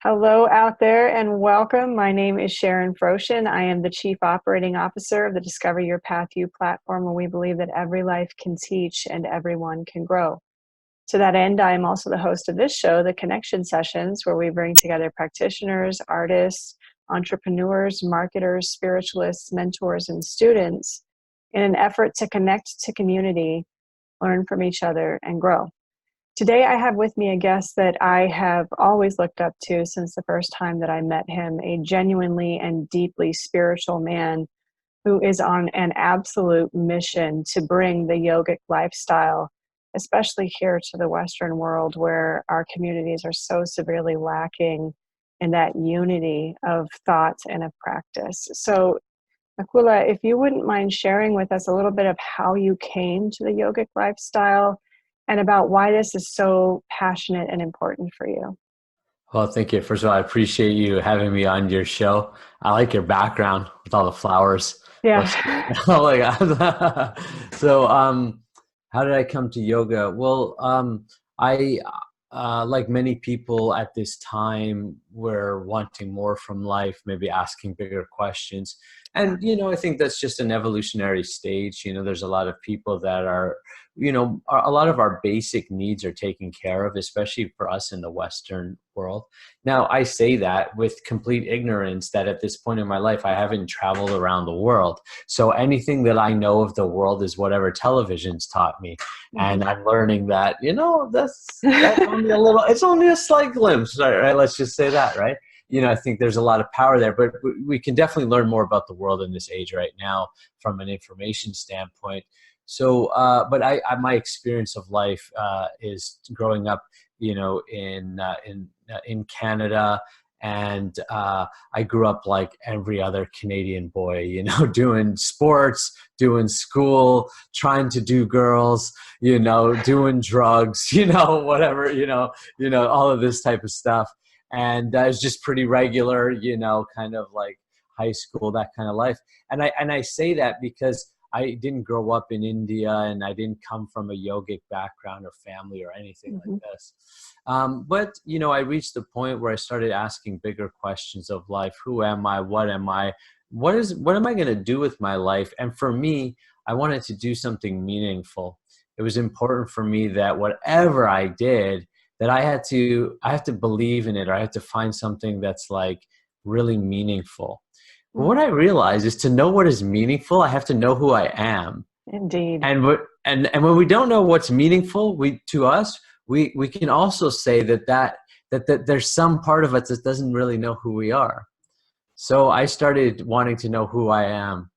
Hello out there and welcome. My name is Sharon Froshin. I am the Chief Operating Officer of the Discover Your Path U platform, where we believe that every life can teach and everyone can grow. To that end, I am also the host of this show, The Connection Sessions, where we bring together practitioners, artists, entrepreneurs, marketers, spiritualists, mentors, and students in an effort to connect to community, learn from each other, and grow. Today, I have with me a guest that I have always looked up to since the first time that I met him, a genuinely and deeply spiritual man who is on an absolute mission to bring the yogic lifestyle, especially here to the Western world where our communities are so severely lacking in that unity of thought and of practice. So, Nakula, if you wouldn't mind sharing with us a little bit of how you came to the yogic lifestyle and about why this is so passionate and important for you. Well, thank you. First of all, I appreciate you having me on your show. I like your background with all the flowers. Looks great. Yeah. Oh my God. So, how did I come to yoga? Well, I, like many people at this time, were wanting more from life, maybe asking bigger questions. And, I think that's just an evolutionary stage. There's a lot of people that are, a lot of our basic needs are taken care of, especially for us in the Western world. Now, I say that with complete ignorance that at this point in my life, I haven't traveled around the world. So anything that I know of the world is whatever television's taught me. And I'm learning that, that's only a little, it's only a slight glimpse, right? Let's just say that, right? I think there's a lot of power there, but we can definitely learn more about the world in this age right now from an information standpoint. So, but my experience of life is growing up, in Canada, and I grew up like every other Canadian boy, doing sports, doing school, trying to do girls, doing drugs, whatever, all of this type of stuff. And it's just pretty regular, kind of like high school, that kind of life. And I say that because I didn't grow up in India and I didn't come from a yogic background or family or anything like this. But, I reached the point where I started asking bigger questions of life. Who am I? What am I? What am I going to do with my life? And for me, I wanted to do something meaningful. It was important for me that whatever I did, that I have to believe in it, or I have to find something that's like really meaningful. But what I realized is, to know what is meaningful, I have to know who I am. Indeed. And when we don't know what's meaningful, we can also say that there's some part of us that doesn't really know who we are. So I started wanting to know who I am.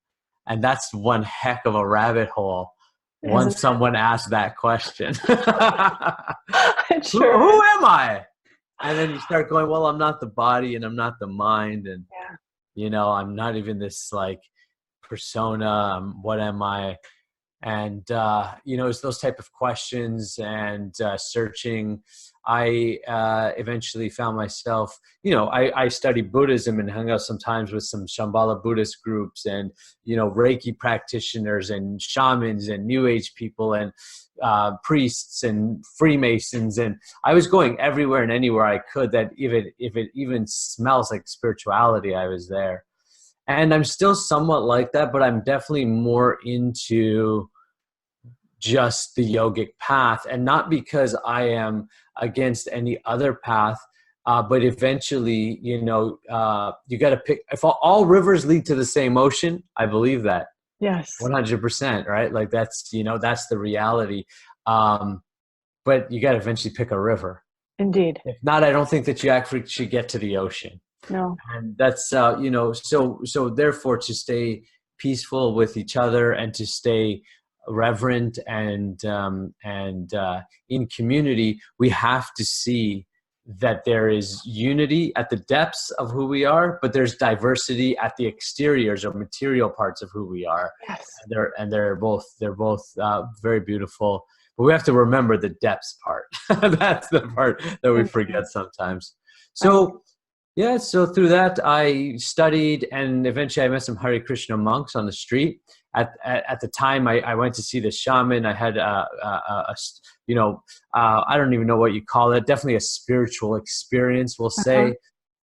And that's one heck of a rabbit hole once someone asked that question. Who am I? And then you start going, well, I'm not the body and I'm not the mind. And, I'm not even this like persona. What am I? And, it's those type of questions and searching. I eventually found myself, I studied Buddhism and hung out sometimes with some Shambhala Buddhist groups and, Reiki practitioners and shamans and New Age people and priests and Freemasons. And I was going everywhere and anywhere I could that if it even smells like spirituality, I was there. And I'm still somewhat like that, but I'm definitely more into just the yogic path, and not because I am against any other path, but eventually, you got to pick. If all rivers lead to the same ocean, I believe that. Yes. 100%, right? Like that's the reality. But you got to eventually pick a river. Indeed. If not, I don't think that you actually should get to the ocean. No. And that's, so therefore, to stay peaceful with each other and to stay reverent and in community, we have to see that there is unity at the depths of who we are, but there's diversity at the exteriors or material parts of who we are. Yes. And they're both very beautiful. But we have to remember the depths part. That's the part that we forget sometimes. So yeah, so through that I studied, and eventually I met some Hare Krishna monks on the street. At the time, I went to see the shaman. I had I don't even know what you call it. Definitely a spiritual experience, we'll say.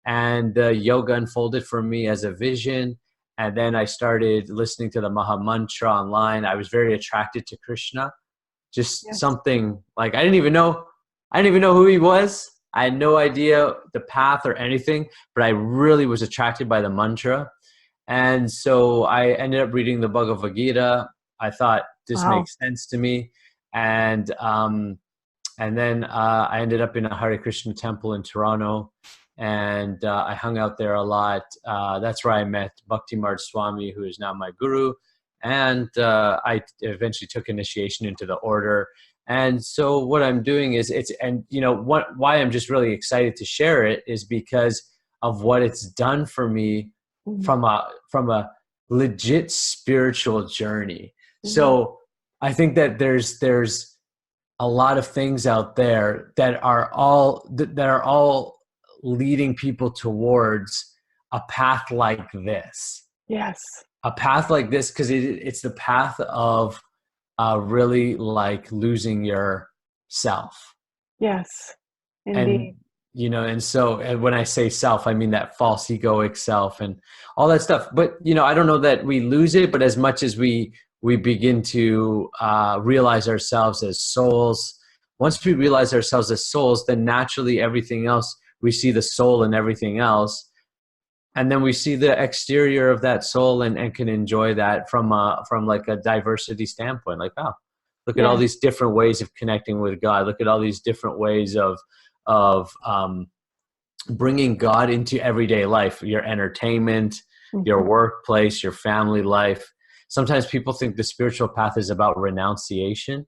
and yoga unfolded for me as a vision. And then I started listening to the Maha Mantra online. I was very attracted to Krishna. Just Yes. something like I didn't even know who he was. I had no idea the path or anything, but I really was attracted by the mantra. And so I ended up reading the Bhagavad Gita. I thought this Wow. makes sense to me. And then I ended up in a Hare Krishna temple in Toronto, and I hung out there a lot. That's where I met Bhakti Marg Swami, who is now my guru, and I eventually took initiation into the order. And so what I'm doing is why I'm just really excited to share it is because of what it's done for me from a legit spiritual journey. So I think that there's a lot of things out there that are all leading people towards a path like this. Yes. A path like this, because it's the path of really like losing yourself. Yes, And indeed. and when I say self, I mean that false egoic self and all that stuff. But I don't know that we lose it, but as much as we begin to realize ourselves as souls, once we realize ourselves as souls, then naturally everything else, we see the soul in everything else. And then we see the exterior of that soul and can enjoy that from like a diversity standpoint. Like, wow, look at all these different ways of connecting with God. Look at all these different ways of bringing God into everyday life, your entertainment, your workplace, your family life. Sometimes people think the spiritual path is about renunciation.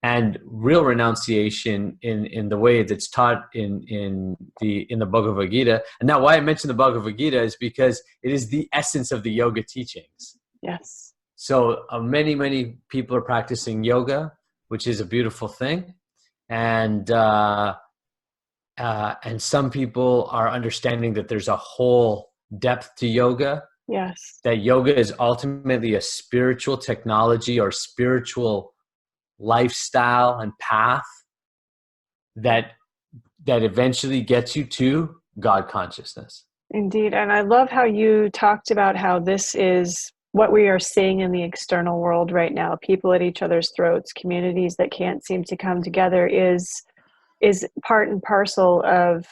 And real renunciation in the way that's taught in the Bhagavad Gita. And now why I mention the Bhagavad Gita is because it is the essence of the yoga teachings. Yes. So many people are practicing yoga, which is a beautiful thing. And some people are understanding that there's a whole depth to yoga. Yes. That yoga is ultimately a spiritual technology or spiritual lifestyle and path that eventually gets you to God consciousness. Indeed. And I love how you talked about how this is what we are seeing in the external world right now. People at each other's throats, communities that can't seem to come together is part and parcel of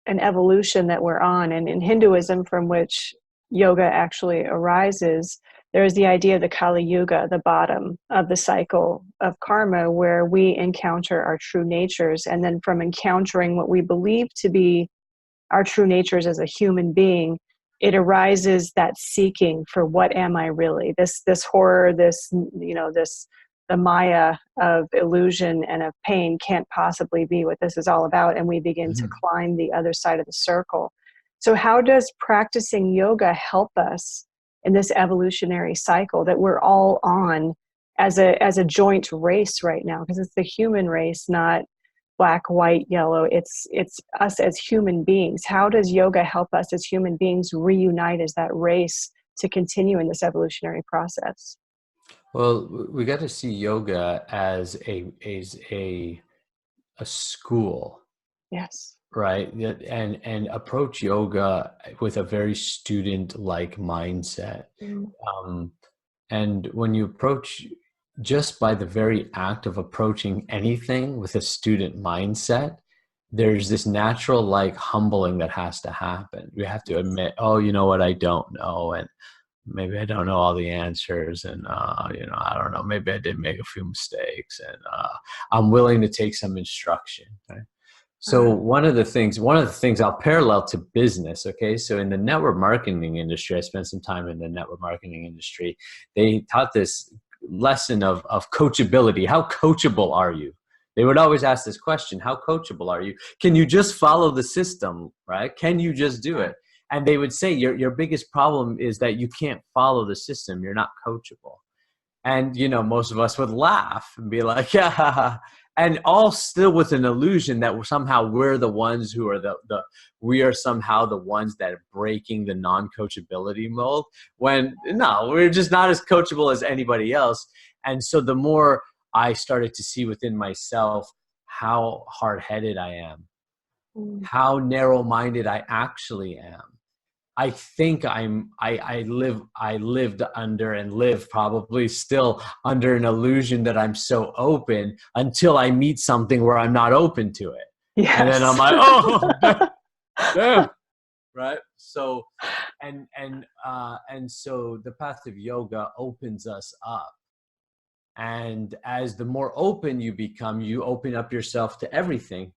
an evolution that we're on. And in Hinduism, from which yoga actually arises, there is the idea of the Kali Yuga, the bottom of the cycle of karma, where we encounter our true natures. And then from encountering what we believe to be our true natures as a human being, it arises that seeking for what am I really? This horror, the Maya of illusion and of pain can't possibly be what this is all about. And we begin to climb the other side of the circle. So how does practicing yoga help us in this evolutionary cycle that we're all on as a joint race right now? Because it's the human race, not black, white, yellow. It's us as human beings. How does yoga help us as human beings reunite as that race to continue in this evolutionary process? Well, we got to see yoga as a school. Yes. Right. And approach yoga with a very student-like mindset. And when you approach, just by the very act of approaching anything with a student mindset, there's this natural like humbling that has to happen. You have to admit, oh, you know what, I don't know. And maybe I don't know all the answers. And, I don't know, maybe I did make a few mistakes, and I'm willing to take some instruction. Right? So one of the things I'll parallel to business. Okay. So in the network marketing industry, I spent some time in the network marketing industry. They taught this lesson of coachability. How coachable are you? They would always ask this question: how coachable are you? Can you just follow the system? Right? Can you just do it? And they would say your biggest problem is that you can't follow the system. You're not coachable. And, most of us would laugh and be like, yeah, and all still with an illusion that somehow we're the ones who are we are somehow the ones that are breaking the non-coachability mold, when no, we're just not as coachable as anybody else. And so the more I started to see within myself how hard-headed I am, Mm. how narrow-minded I actually am. I think I lived under and live probably still under an illusion that I'm so open until I meet something where I'm not open to it. And then I'm Yes. like, oh, damn. Right. So, and so the path of yoga opens us up. And as the more open you become, you open up yourself to everything,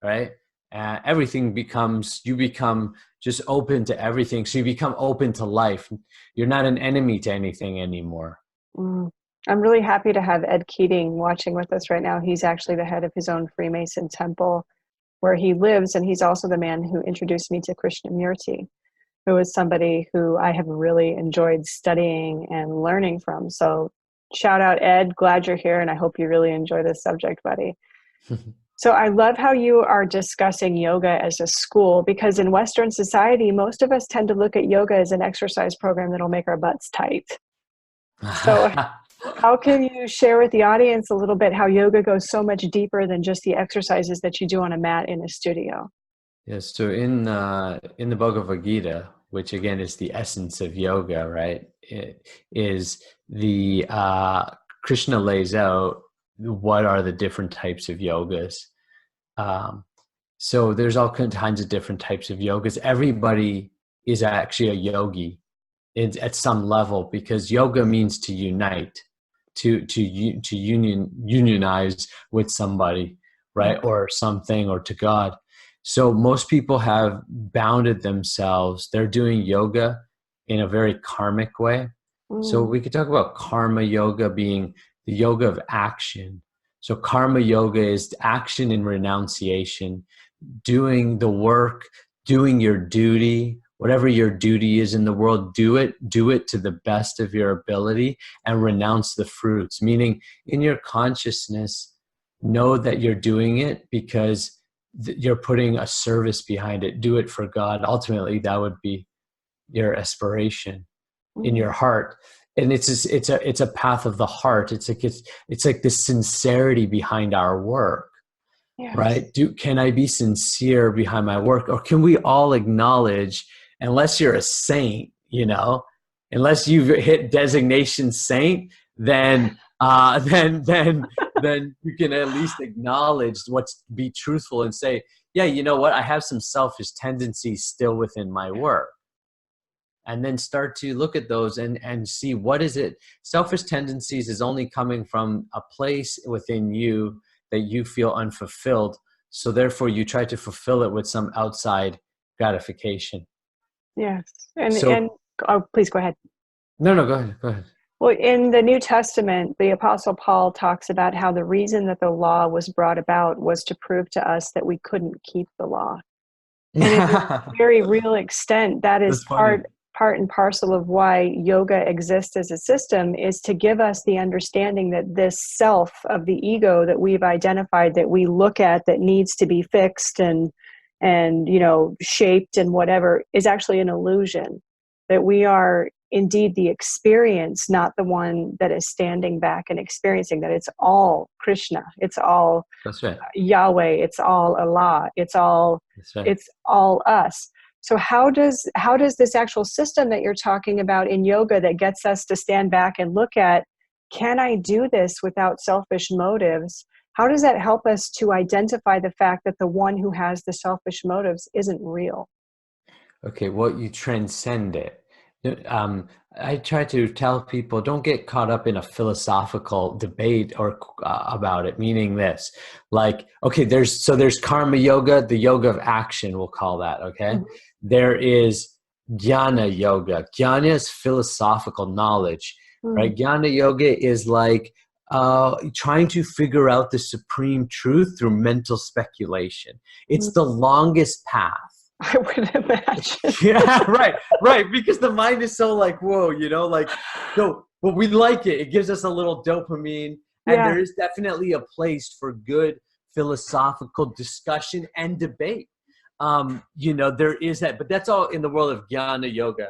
right? Everything becomes, you become just open to everything. So you become open to life. You're not an enemy to anything anymore. Mm. I'm really happy to have Ed Keating watching with us right now. He's actually the head of his own Freemason temple where he lives, and he's also the man who introduced me to Krishnamurti, who is somebody who I have really enjoyed studying and learning from. So shout out, Ed. Glad you're here, and I hope you really enjoy this subject, buddy. So I love how you are discussing yoga as a school, because in Western society, most of us tend to look at yoga as an exercise program that'll make our butts tight. So how can you share with the audience a little bit how yoga goes so much deeper than just the exercises that you do on a mat in a studio? Yes. So in the Bhagavad Gita, which again is the essence of yoga, right? It is the Krishna lays out what are the different types of yogas. So there's all kinds of different types of yogas. Everybody is actually a yogi at some level, because yoga means to unite, to unionize with somebody, right? Yeah. Or something, or to God. So most people have bounded themselves. They're doing yoga in a very karmic way. So Mm, we could talk about karma yoga being the yoga of action. So karma yoga is action and renunciation, doing the work, doing your duty, whatever your duty is in the world, do it to the best of your ability, and renounce the fruits. Meaning, in your consciousness, know that you're doing it because you're putting a service behind it. Do it for God. Ultimately, that would be your aspiration in mm, your heart. And it's a path of the heart. It's like the sincerity behind our work, yes. right? Can I be sincere behind my work? Or can we all acknowledge, unless you're a saint, unless you've hit designation saint, then then you can at least acknowledge be truthful and say, yeah, you know what, I have some selfish tendencies still within my work. And then start to look at those and see, what is it? Selfish tendencies is only coming from a place within you that you feel unfulfilled. So therefore you try to fulfill it with some outside gratification. Yes. And So oh, please go ahead. no, go ahead. Go ahead. Well, in the New Testament, the Apostle Paul talks about how the reason that the law was brought about was to prove to us that we couldn't keep the law. And in a very real extent, that is That's funny. part and parcel of why yoga exists as a system, is to give us the understanding that this self of the ego that we've identified, that we look at, that needs to be fixed and shaped and whatever, is actually an illusion. That we are indeed the experience, not the one that is standing back and experiencing. That it's all Krishna, it's all That's right. Yahweh, it's all Allah, That's right. it's all us. So how does this actual system that you're talking about in yoga, that gets us to stand back and look at, can I do this without selfish motives? How does that help us to identify the fact that the one who has the selfish motives isn't real? Okay, well, you transcend it. I try to tell people, don't get caught up in a philosophical debate or about it. Meaning this, like, okay, there's karma yoga, the yoga of action, we'll call that. Okay, Mhm. there is jnana yoga. Jnana is philosophical knowledge, Mm, right? Jnana yoga is like trying to figure out the supreme truth through mental speculation. It's mm. the longest path. I would imagine. Yeah, right. Because the mind is so like, whoa, like, no, but we like it. It gives us a little dopamine. And Yeah. there is definitely a place for good philosophical discussion and debate. There is that, but that's all in the world of jnana yoga.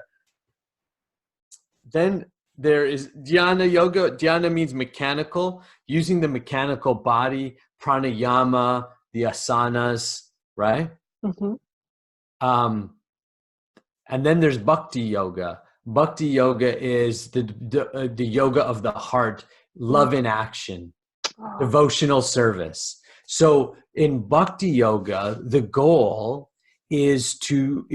Then there is dhyana yoga. Dhyana means mechanical, using the mechanical body, pranayama, the asanas, right? Mm-hmm. Um, and then there's Bhakti Yoga. Bhakti Yoga is the yoga of the heart, love in action, Oh, devotional service. So in Bhakti Yoga, the goal is to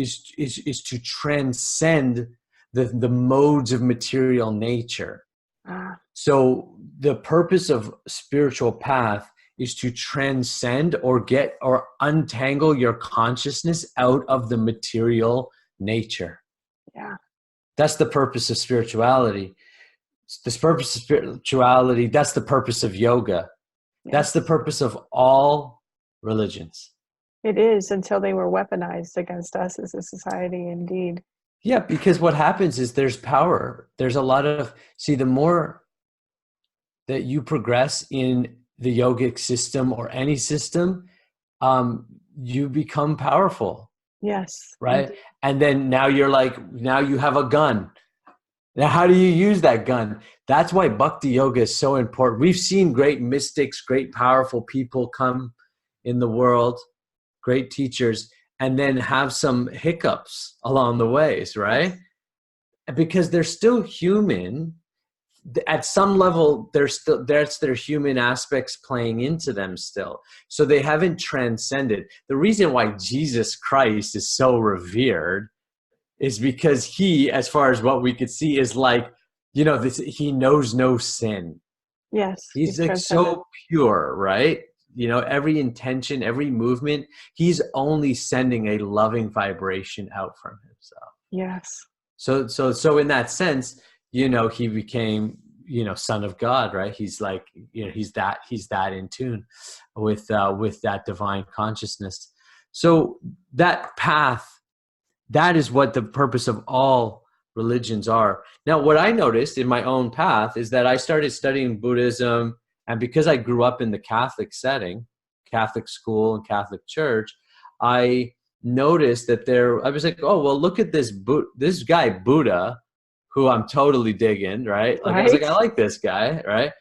transcend the modes of material nature. ah, So the purpose of spiritual path is to transcend or untangle your consciousness out of the material nature. yeah. That's the purpose of spirituality. This purpose of spirituality, that's the purpose of yoga. That's the Yes. purpose of all religions. It is, until they were weaponized against us as a society, indeed. Yeah, because what happens is there's power. There's a lot of, see, the more that you progress in the yogic system or any system, you become powerful, Yes, right? indeed. And then now you're like, now you have a gun. Now, how do you use that gun? That's why bhakti yoga is so important. We've seen great mystics, great powerful people come in the world, great teachers, and then have some hiccups along the ways, right? Yes. Because they're still human. At some level, there's their human aspects playing into them still. So they haven't transcended. The reason why Jesus Christ is so revered is because he, as far as what we could see, is like, he knows no sin. Yes, He's he's like transcendent. so pure, right? Every intention, every movement, he's only sending a loving vibration out from himself. Yes. So in that sense, he became, son of God, right? He's like, he's that in tune with that divine consciousness. So that path, that is what the purpose of all religions are. Now, what I noticed in my own path is that I started studying Buddhism, and because I grew up in the Catholic setting, Catholic school and Catholic church, I noticed that I was like, oh, well, look at this guy, Buddha, who I'm totally digging, right? Like, I was like, Right? I like this guy, right?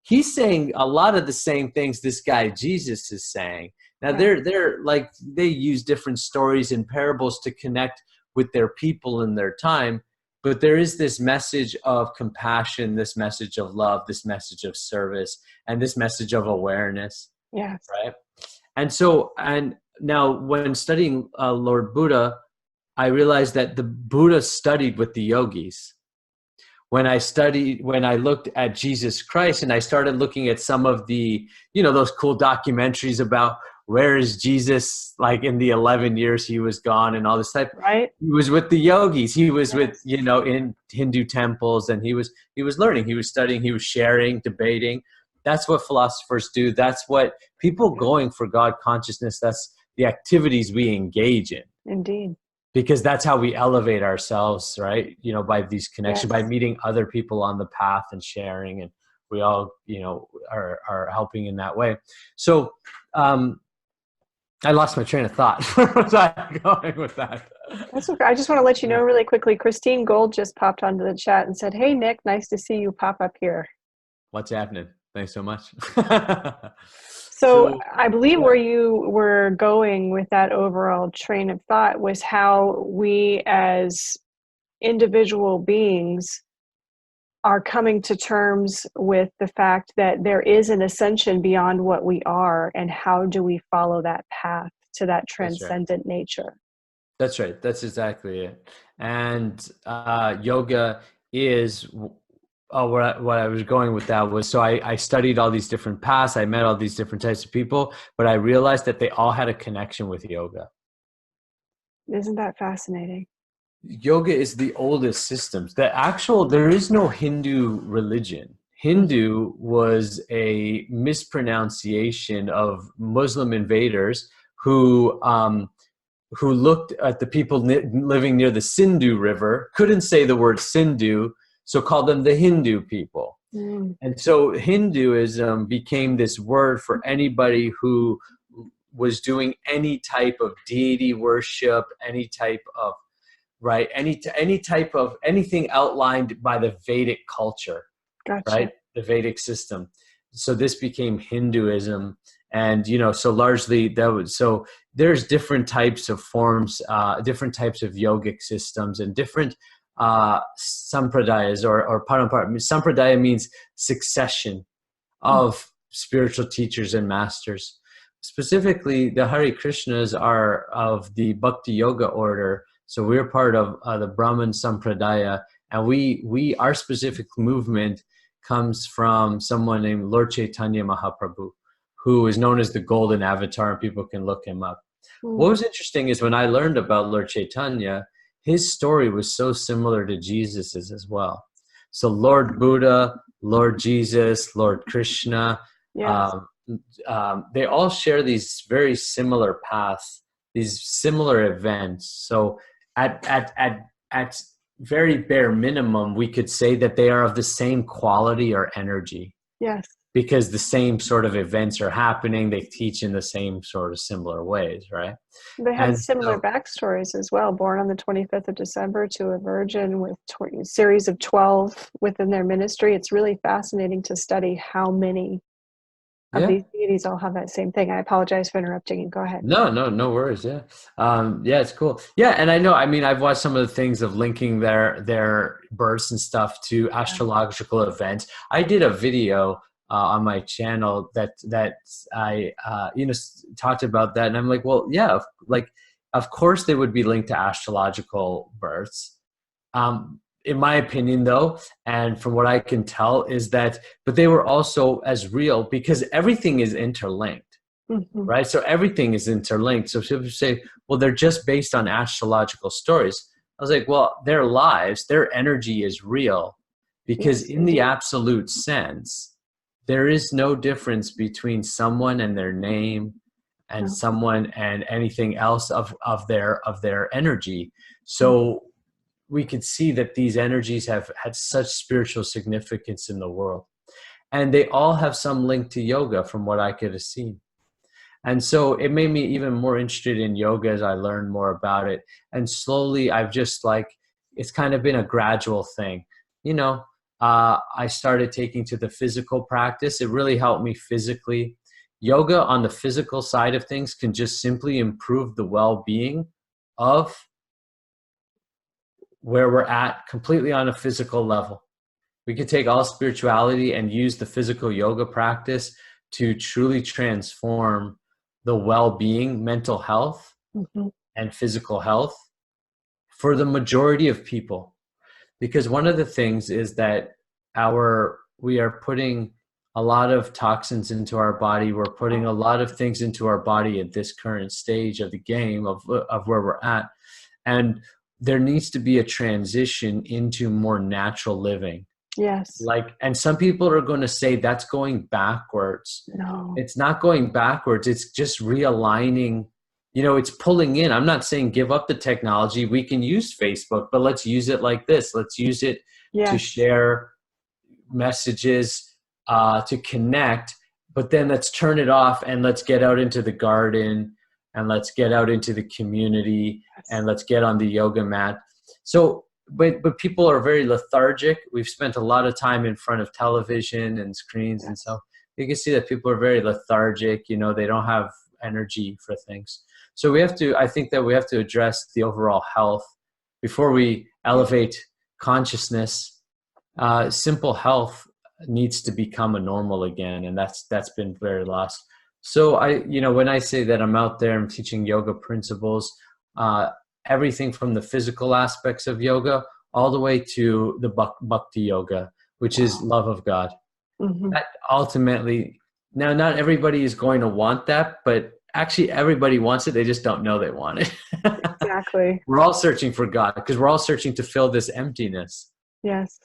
He's saying a lot of the same things this guy Jesus is saying. Now Yeah. they're like, they use different stories and parables to connect with their people in their time, but there is this message of compassion, this message of love, this message of service, and this message of awareness, Yes. right? And now when studying Lord Buddha, I realized that the Buddha studied with the yogis. When I looked at Jesus Christ and I started looking at some of the, those cool documentaries about where is Jesus, like in the 11 years he was gone and all this type, Right? he was with the yogis. He was with, Yes. in Hindu temples, and he was learning, he was studying, he was sharing, debating. That's what philosophers do. That's what people going for God consciousness, that's the activities we engage in, Indeed. because that's how we elevate ourselves, right? By these connections, by Yes. meeting other people on the path and sharing, and we all, are helping in that way. So I lost my train of thought. Where was I going with that? That's okay. I just want to let you know really quickly, Christine Gold just popped onto the chat and said, "Hey, Nick, nice to see you pop up here." What's happening? Thanks so much. So So I believe yeah, where you were going with that overall train of thought was how we as individual beings are coming to terms with the fact that there is an ascension beyond what we are, and how do we follow that path to that that's right. transcendent nature. That's right. That's exactly it. And yoga is what I was going with that was, so I studied all these different paths. I met all these different types of people, but I realized that they all had a connection with yoga. Isn't that fascinating? Yoga is the oldest systems. There is no Hindu religion. Mhm. Hindu was a mispronunciation of Muslim invaders who looked at the people living near the Sindhu River, couldn't say the word Sindhu, so called them the Hindu people. Mm, And so Hinduism became this word for anybody who was doing any type of deity worship, any type of, right, any type of anything outlined by the Vedic culture, right, gotcha. the Vedic system. So this became Hinduism, And, so largely so there's different types of forms, different types of yogic systems, and different sampradayas or parampara. Sampradaya means succession of spiritual teachers and masters. Specifically, the Hare Krishnas are of the Bhakti Yoga order. So we're part of the Brahman Sampradaya, and our specific movement comes from someone named Lord Chaitanya Mahaprabhu, who is known as the Golden Avatar, and people can look him up. What was interesting is when I learned about Lord Chaitanya, his story was so similar to Jesus's as well. So Lord Buddha, Lord Jesus, Lord Krishna, Yes. They all share these very similar paths, these similar events. So at very bare minimum, we could say that they are of the same quality or energy. Yes. Because the same sort of events are happening. They teach in the same sort of similar ways, right? They had And similar backstories as well. Born on the 25th of December to a virgin with a series of 12 within their ministry. It's really fascinating to study how many of these deities all have that same thing. I apologize for interrupting you. Go ahead. No worries. Yeah. Yeah, it's cool. Yeah. And I've watched some of the things of linking their births and stuff to astrological events. I did a video on my channel that I talked about that, and I'm like, well, yeah, of course they would be linked to astrological births. In my opinion, though, and from what I can tell, is that, but they were also as real because everything is interlinked, right? So everything is interlinked. So people say, well, they're just based on astrological stories. I was like, well, their lives, their energy is real because in the absolute sense, there is no difference between someone and their name and someone and anything else of their energy. So we could see that these energies have had such spiritual significance in the world. And they all have some link to yoga from what I could have seen. And so it made me even more interested in yoga as I learned more about it. And slowly I've just it's kind of been a gradual thing. I started taking to the physical practice. It really helped me physically. Yoga on the physical side of things can just simply improve the well-being of where we're at completely on a physical level. We could take all spirituality and use the physical yoga practice to truly transform the well-being, mental health, and physical health for the majority of people. Because one of the things is that we are putting a lot of toxins into our body. We're putting a lot of things into our body at this current stage of the game of where we're at. And there needs to be a transition into more natural living. Yes. And some people are going to say that's going backwards. No. It's not going backwards. It's just realigning. It's pulling in. I'm not saying give up the technology. We can use Facebook, but let's use it like this. Let's use it to share messages, to connect, but then let's turn it off and let's get out into the garden and let's get out into the community and let's get on the yoga mat. So, but people are very lethargic. We've spent a lot of time in front of television and screens. And so you can see that people are very lethargic. They don't have energy for things. So I think that we have to address the overall health before we elevate consciousness. Simple health needs to become a normal again. And that's been very lost. So when I say that I'm out there, I'm teaching yoga principles, everything from the physical aspects of yoga all the way to the bhakti yoga, which is love of God. That ultimately, now not everybody is going to want that, but actually everybody wants it. They just don't know they want it. Exactly. We're all searching for God because we're all searching to fill this emptiness. Yes.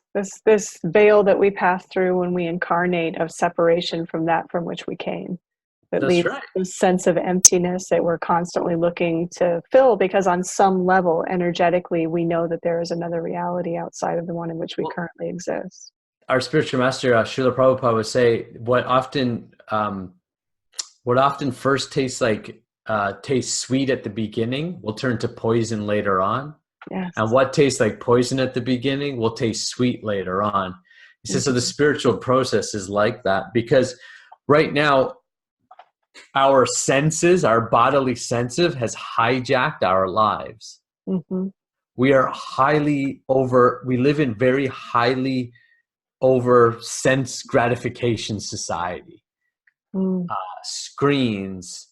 This veil that we pass through when we incarnate of separation from that from which we came. That leads to this sense of emptiness that we're constantly looking to fill, because on some level, energetically, we know that there is another reality outside of the one in which we currently exist. Our spiritual master, Srila Prabhupada, would say, what often first tastes sweet at the beginning will turn to poison later on. Yes. And what tastes like poison at the beginning will taste sweet later on. He says, so the spiritual process is like that, because right now, our senses, our bodily senses has hijacked our lives. Mm-hmm. We live in very highly over sense gratification society. Mm. Screens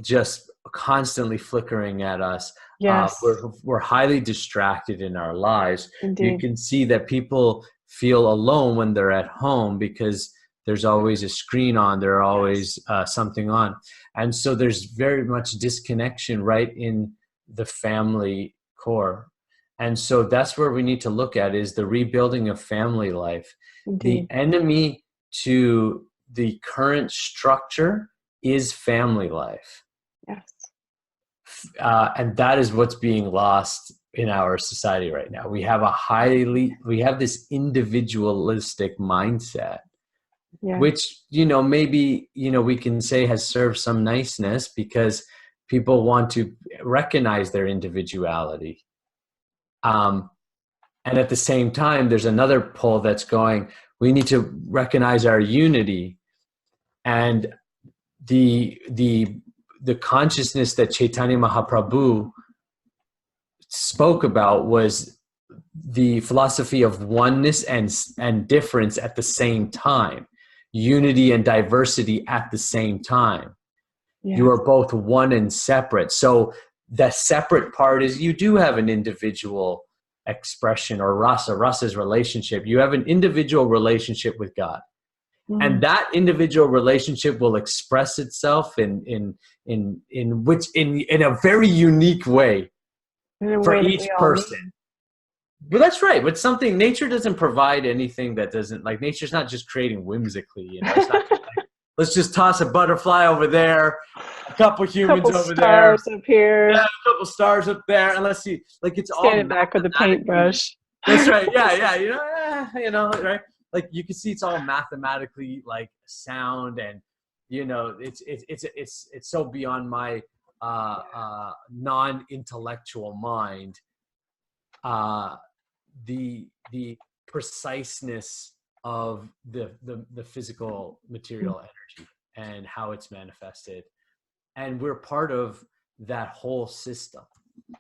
just constantly flickering at us. Yes, We're highly distracted in our lives. You indeed. can see that people feel alone when they're at home because there's always a screen on, there's always something on. And so there's very much disconnection right in the family core. And so that's where we need to look at is the rebuilding of family life. The Indeed. enemy to the current structure is family life. Yes. And that is what's being lost in our society right now. We have this individualistic mindset, Yeah. which, maybe, we can say has served some niceness because people want to recognize their individuality. And at the same time, there's another pull that's going, we need to recognize our unity. And the consciousness that Chaitanya Mahaprabhu spoke about was the philosophy of oneness and difference at the same time, unity and diversity at the same time. Yes. You are both one and separate. So the separate part is you do have an individual expression, or rasa's relationship. You have an individual relationship with God. And that individual relationship will express itself in a very unique way for each person. But that's right. But nature doesn't provide anything that doesn't, like, nature's not just creating whimsically, It's not like, let's just toss a butterfly over there, a couple humans over there, stars up here, a couple stars up there, and let's see, like, it's all standing back with a paintbrush. That's right. Yeah. Right. Like, you can see it's all mathematically, like, sound, and it's so beyond my non-intellectual mind. The preciseness of the physical material energy and how it's manifested, and we're part of that whole system.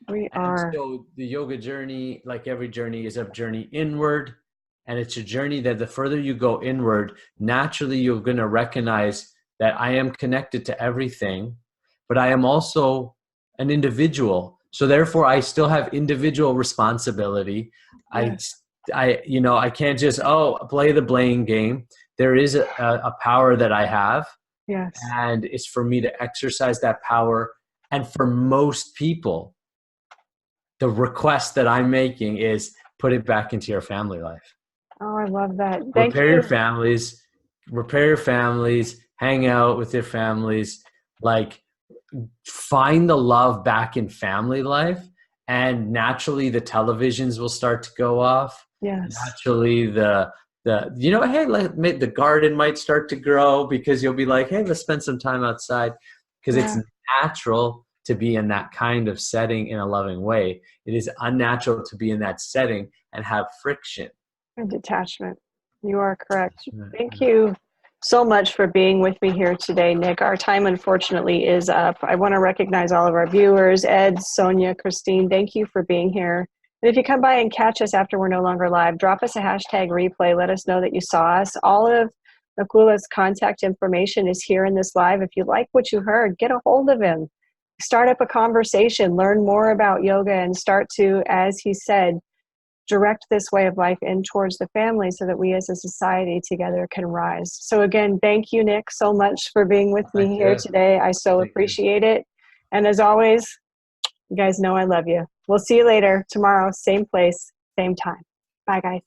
We are. So the yoga journey, like every journey, is a journey inward. And it's a journey that the further you go inward, naturally you're going to recognize that I am connected to everything, but I am also an individual. So therefore I still have individual responsibility. Yes. I can't just, play the blame game. There is a power that I have. Yes. And it's for me to exercise that power. And for most people, the request that I'm making is put it back into your family life. Oh, I love that. Repair your families, hang out with your families, like, find the love back in family life. And naturally the televisions will start to go off. Yes. Naturally the garden might start to grow because you'll be like, hey, let's spend some time outside, because it's natural to be in that kind of setting in a loving way. It is unnatural to be in that setting and have friction and detachment. You are correct. Thank you so much for being with me here today, Nick. Our time, unfortunately, is up. I want to recognize all of our viewers, Ed, Sonia, Christine. Thank you for being here. And if you come by and catch us after we're no longer live, drop us a hashtag replay. Let us know that you saw us. All of Nakula's contact information is here in this live. If you like what you heard, get a hold of him. Start up a conversation, learn more about yoga, and start to, as he said, direct this way of life in towards the family so that we as a society together can rise. So again, thank you, Nick, so much for being with me here today. I so appreciate it. And as always, you guys know I love you. We'll see you later tomorrow, same place, same time. Bye, guys.